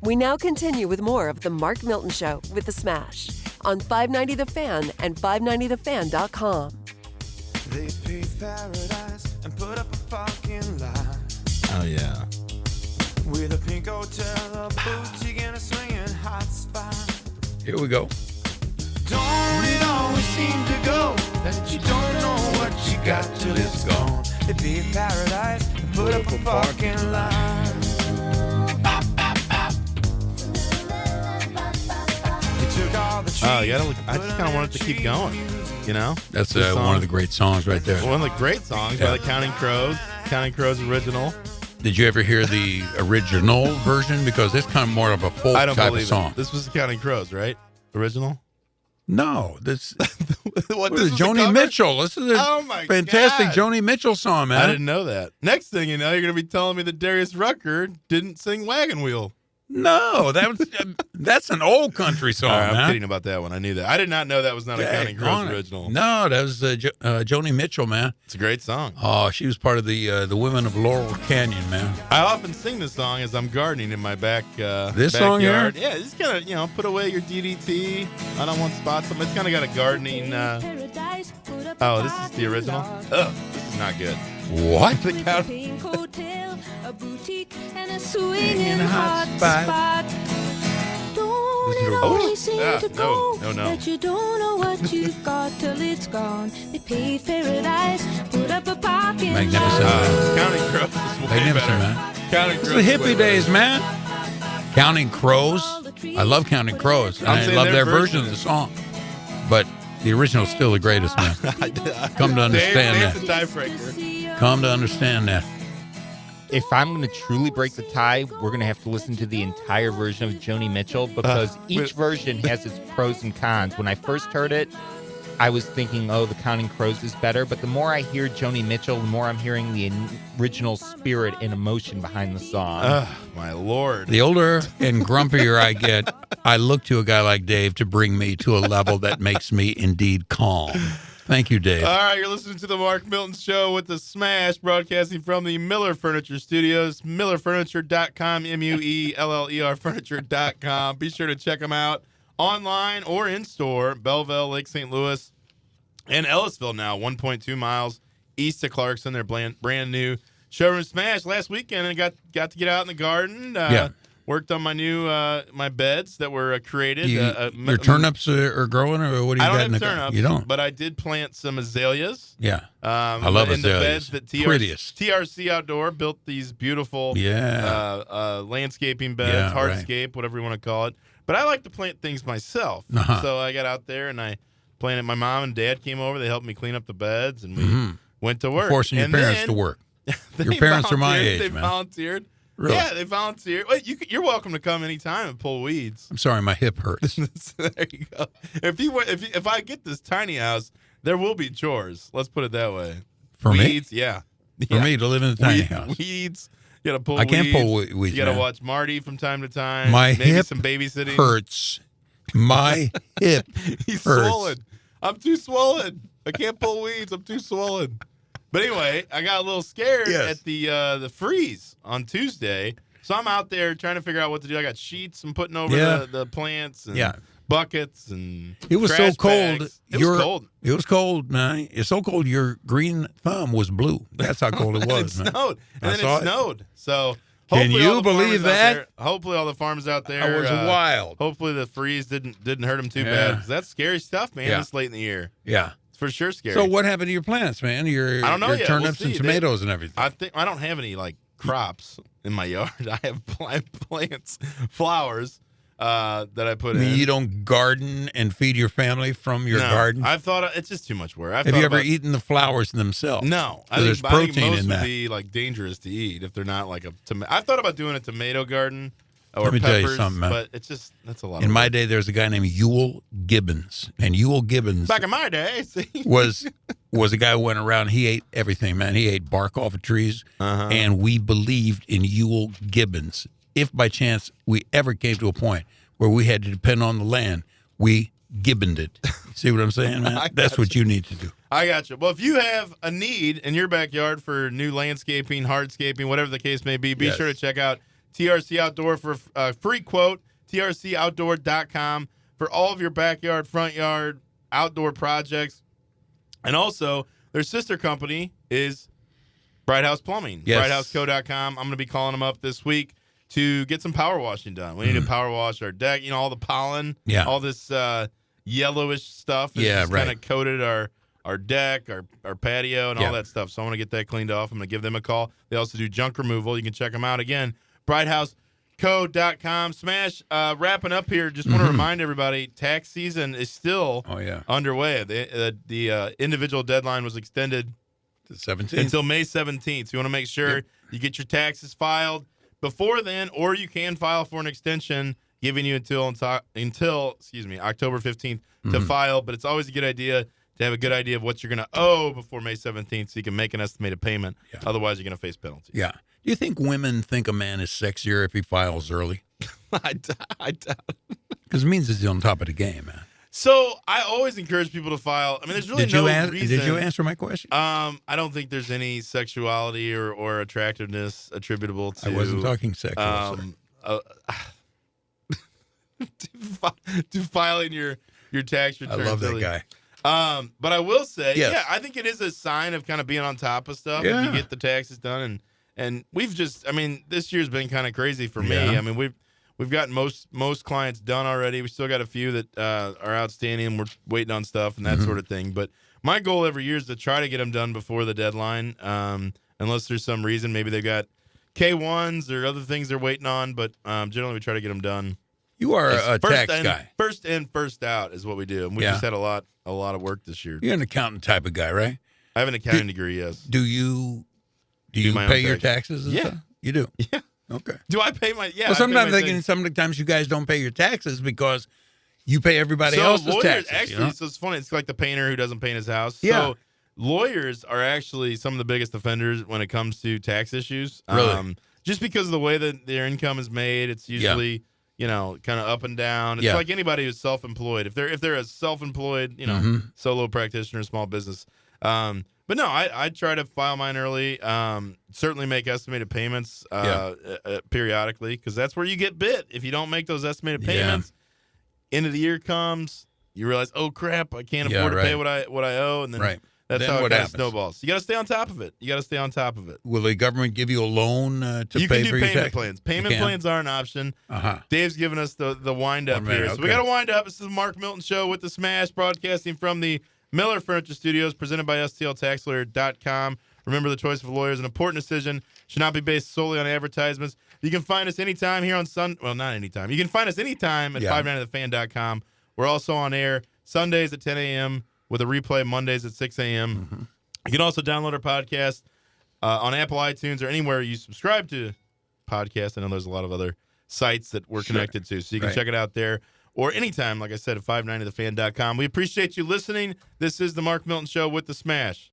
We now continue with more of the Mark Milton Show with The Smash on 590 The Fan and 590thefan.com. They paved paradise and put up a fucking lie. Oh, yeah. With a pink hotel, a boutique, and a swinging hot spot. Here we go. Don't it always seem to go that you don't know what you got till it's gone? They paved paradise and put up a fucking lie. Oh, yeah, I just kind of want it to keep going, you know? That's one of the great songs right there. One of the great songs by the Counting Crows original. Did you ever hear the original version? Because it's kind of more of a folk type of song. This was the Counting Crows, right? Original? No, this what is Joni Mitchell. This is a fantastic God. Joni Mitchell song, man. I didn't know that. Next thing you know, you're going to be telling me that Darius Rucker didn't sing Wagon Wheel. No, that's an old country song. Right, I'm man. kidding about that one. I knew that. I did not know that was not a Counting Crows original. No, that was Joni Mitchell, man. It's a great song. Oh, she was part of the Women of Laurel Canyon, man. I often sing this song as I'm gardening in my backyard. Song here? Yeah, just kind of, put away your DDT. I don't want spots. It's kind of got a gardening. Oh, this is the original? Ugh, this is not good. What? The Pink hotel, a boutique, and a swinging hot spot. Don't it always seem to go that you don't know what you've got till it's gone? They paved paradise, put up a parking lot. Magnificent. Counting Crows is way Magnificent, better. man. Counting It's Crows the is way hippie days, man. Counting Crows. I love Counting Crows. And I love their version of the song. But the original's still the greatest, man. Come to understand Dave's that. a tiebreaker. Come to understand that. If I'm going to truly break the tie, we're going to have to listen to the entire version of Joni Mitchell because each version has its pros and cons. When I first heard it, I was thinking, the Counting Crows is better. But the more I hear Joni Mitchell, the more I'm hearing the original spirit and emotion behind the song. My Lord. The older and grumpier I get, I look to a guy like Dave to bring me to a level that makes me indeed calm. Thank you, Dave. All right, you're listening to the Mark Milton Show with The Smash, broadcasting from the Miller Furniture Studios, millerfurniture.com, MUELLER furniture.com. Be sure to check them out online or in store, Belleville, Lake St. Louis, and Ellisville now, 1.2 miles east of Clarkson. They're brand new showroom. Smash last weekend and got to get out in the garden. Worked on my new my beds that were created. Your turnips are growing, or what do you got in the garden? I don't have turnips. You don't? But I did plant some azaleas. Yeah. I love in azaleas. the beds that Prettiest. TRC Outdoor built these beautiful landscaping beds, hardscape, whatever you want to call it. But I like to plant things myself. So I got out there and I planted. My mom and dad came over. They helped me clean up the beds, and we went to work. Forcing your parents to work. Your parents are my age, They man. volunteered. Really? Yeah, they volunteered. Wait, you're welcome to come anytime and pull weeds. I'm sorry, my hip hurts. There you go. If I get this tiny house, there will be chores. Let's put it that way. For weeds, me? Yeah. For me to live in the tiny house. Weeds. You got to pull I can't weeds. pull weeds, You got to man. watch Marty from time to time. My Maybe hip some babysitting. hurts. My hip He's hurts. swollen. I'm too swollen. I can't pull weeds. I'm too swollen. But anyway, I got a little scared at the freeze on Tuesday. So I'm out there trying to figure out what to do. I got sheets I'm putting over the plants and buckets and It was so trash cold. bags. It was cold. It was cold, man. It's so cold your green thumb was blue. That's how cold it was, And it man. snowed. And then it snowed. So Can hopefully all you the believe farmers out that? there- hopefully all the farmers out there. That was wild. Hopefully the freeze didn't hurt them too bad. 'Cause that's scary stuff, man. This late in the year. Yeah. It's for sure scary. So what happened to your plants, man? I don't know your yet. turnips We'll and see. tomatoes and everything. I don't have any crops in my yard. I have plants, flowers that I put in. You don't garden and feed your family from your garden? I've thought it's just too much work. Have you ever eaten the flowers themselves? No. So there's protein most in that. would be dangerous to eat if they're not a tomato. I've thought about doing a tomato garden or Let me peppers, tell you something, man. but it's just that's a lot. In my day, there was a guy named Ewell Gibbons, and Ewell Gibbons back in my day, see? was a guy who went around. He ate everything, man. He ate bark off of trees, and we believed in Ewell Gibbons. If by chance we ever came to a point where we had to depend on the land, we Gibboned it. See what I'm saying, man? That's what you need to do. I got you. Well, if you have a need in your backyard for new landscaping, hardscaping, whatever the case may be, be sure to check out TRC Outdoor for a free quote, trcoutdoor.com for all of your backyard, front yard, outdoor projects. And also, their sister company is Bright House Plumbing, Yes. brighthouseco.com. I'm going to be calling them up this week to get some power washing done. We need to power wash our deck, all the pollen, all this yellowish stuff has kind of coated our deck, our patio, and all that stuff. So I want to get that cleaned off. I'm going to give them a call. They also do junk removal. You can check them out again, brighthouseco.com. Smash, wrapping up here, just want to remind everybody, tax season is still underway. The individual deadline was extended to 17th. Until May 17th. So you want to make sure you get your taxes filed before then, or you can file for an extension giving you until October 15th to file. But it's always a good idea to have a good idea of what you're going to owe before May 17th so you can make an estimated payment. Otherwise, you're going to face penalties. Yeah. Do you think women think a man is sexier if he files early? I doubt. Because it means he's on top of the game, man. So I always encourage people to file. I mean, there's really reason. Did you answer my question? I don't think there's any sexuality or attractiveness attributable to. I wasn't talking sexual. To filing your tax return. I love that guy. But I will say, I think it is a sign of kind of being on top of stuff if you get the taxes done. And we've just, this year's been kind of crazy for me. I mean, we've gotten most clients done already. We still got a few that are outstanding and we're waiting on stuff and that sort of thing. But my goal every year is to try to get them done before the deadline, unless there's some reason. Maybe they've got K-1s or other things they're waiting on. But generally, we try to get them done. You are a tax guy. First in, first out is what we do. And we just had a lot of work this year. You're an accountant type of guy, right? I have an accounting degree, yes. Do you pay your taxes and stuff? You do? Yeah. Okay. Do I pay my Well, sometimes you guys don't pay your taxes because you pay everybody else's lawyers, taxes. Actually, so it's funny. It's like the painter who doesn't paint his house. Yeah. So lawyers are actually some of the biggest offenders when it comes to tax issues. Really? Just because of the way that their income is made, it's usually kind of up and down. It's like anybody who's self-employed. If they're a self-employed, solo practitioner, small business. But no, I try to file mine early. Certainly make estimated payments periodically because that's where you get bit. If you don't make those estimated payments, end of the year comes, you realize, oh crap, I can't afford to pay what I owe, and then that's how it kind of snowballs. You got to stay on top of it. Will the government give you a loan to pay for your taxes? You can do payment plans. Payment plans are an option. Dave's giving us the wind up here. So we got to wind up. This is the Mark Milton Show with the Smash, broadcasting from the Miller Furniture Studios, presented by STLTaxLawyer.com. Remember, the choice of a lawyer is an important decision. Should not be based solely on advertisements. You can find us anytime here on well, not anytime. You can find us anytime at 590thefan.com. We're also on air Sundays at 10 a.m. with a replay Mondays at 6 a.m. You can also download our podcast on Apple iTunes or anywhere you subscribe to podcasts. I know there's a lot of other sites that we're connected to, so you can check it out there. Or anytime, like I said, at 590thefan.com. We appreciate you listening. This is the Mark Milton Show with the Smash.